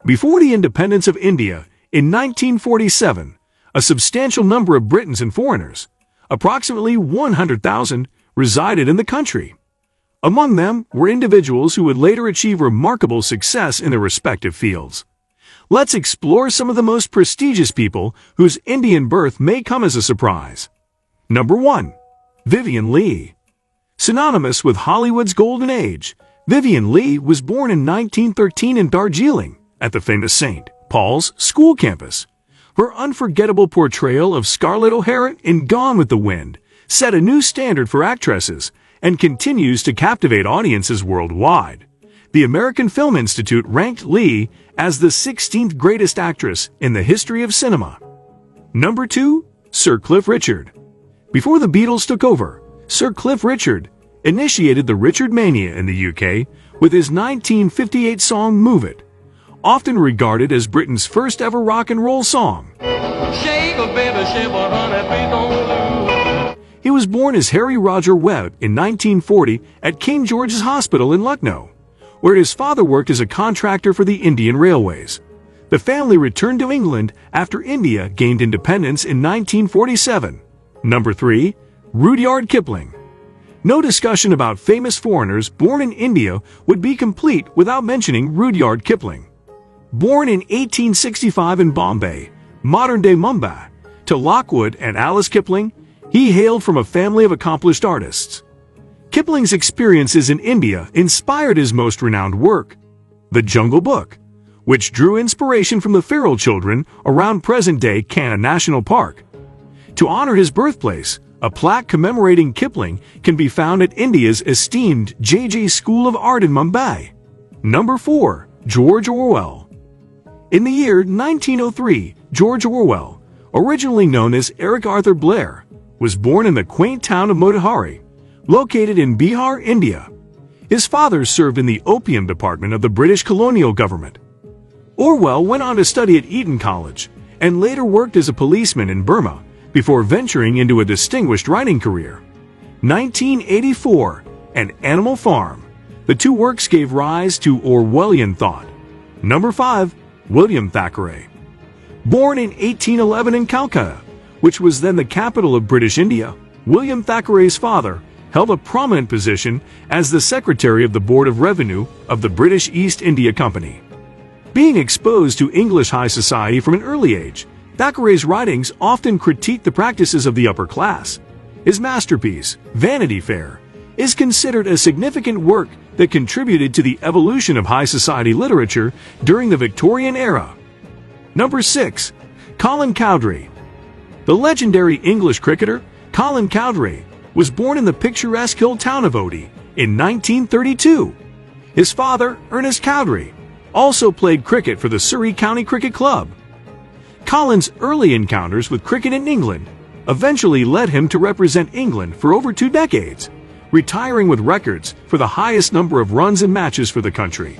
Before the independence of India in 1947, a substantial number of Britons and foreigners, approximately 100,000, resided in the country. Among them were individuals who would later achieve remarkable success in their respective fields. Let's explore some of the most prestigious people whose Indian birth may come as a surprise. Number 1. Vivien Leigh. Synonymous with Hollywood's golden age, Vivien Leigh was born in 1913 in Darjeeling at the famous St. Paul's School campus. Her unforgettable portrayal of Scarlett O'Hara in Gone with the Wind set a new standard for actresses and continues to captivate audiences worldwide. The American Film Institute ranked Leigh as the 16th greatest actress in the history of cinema. Number 2. Sir Cliff Richard. Before the Beatles took over, Sir Cliff Richard initiated the Richard Mania in the UK with his 1958 song Move It, often regarded as Britain's first ever rock and roll song. Shake a baby, shake a honey, please don't lose. He was born as Harry Roger Webb in 1940 at King George's Hospital in Lucknow, where his father worked as a contractor for the Indian Railways. The family returned to England after India gained independence in 1947. Number 3. Rudyard Kipling. No discussion about famous foreigners born in India would be complete without mentioning Rudyard Kipling. Born in 1865 in Bombay, modern-day Mumbai, to Lockwood and Alice Kipling, he hailed from a family of accomplished artists. Kipling's experiences in India inspired his most renowned work, The Jungle Book, which drew inspiration from the feral children around present-day Kanha National Park. To honor his birthplace, a plaque commemorating Kipling can be found at India's esteemed JJ School of Art in Mumbai. Number 4. George Orwell. In the year 1903, George Orwell, originally known as Eric Arthur Blair, was born in the quaint town of Motihari, located in Bihar, India. His father served in the opium department of the British colonial government. Orwell went on to study at Eton College and later worked as a policeman in Burma before venturing into a distinguished writing career. 1984 and Animal Farm. The two works gave rise to Orwellian thought. Number 5. William Thackeray. Born in 1811 in Calcutta, which was then the capital of British India, William Thackeray's father held a prominent position as the Secretary of the Board of Revenue of the British East India Company. Being exposed to English high society from an early age, Thackeray's writings often critique the practices of the upper class. His masterpiece, Vanity Fair, is considered a significant work that contributed to the evolution of high society literature during the Victorian era. Number 6. Colin Cowdrey. The legendary English cricketer, Colin Cowdrey, was born in the picturesque hill town of Odie in 1932. His father, Ernest Cowdrey, also played cricket for the Surrey County Cricket Club. Colin's early encounters with cricket in England eventually led him to represent England for over 2 decades, retiring with records for the highest number of runs in matches for the country.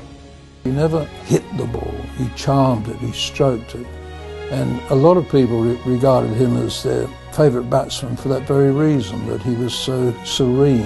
He never hit the ball, he charmed it, he stroked it. And a lot of people regarded him as their favourite batsman for that very reason, that he was so serene.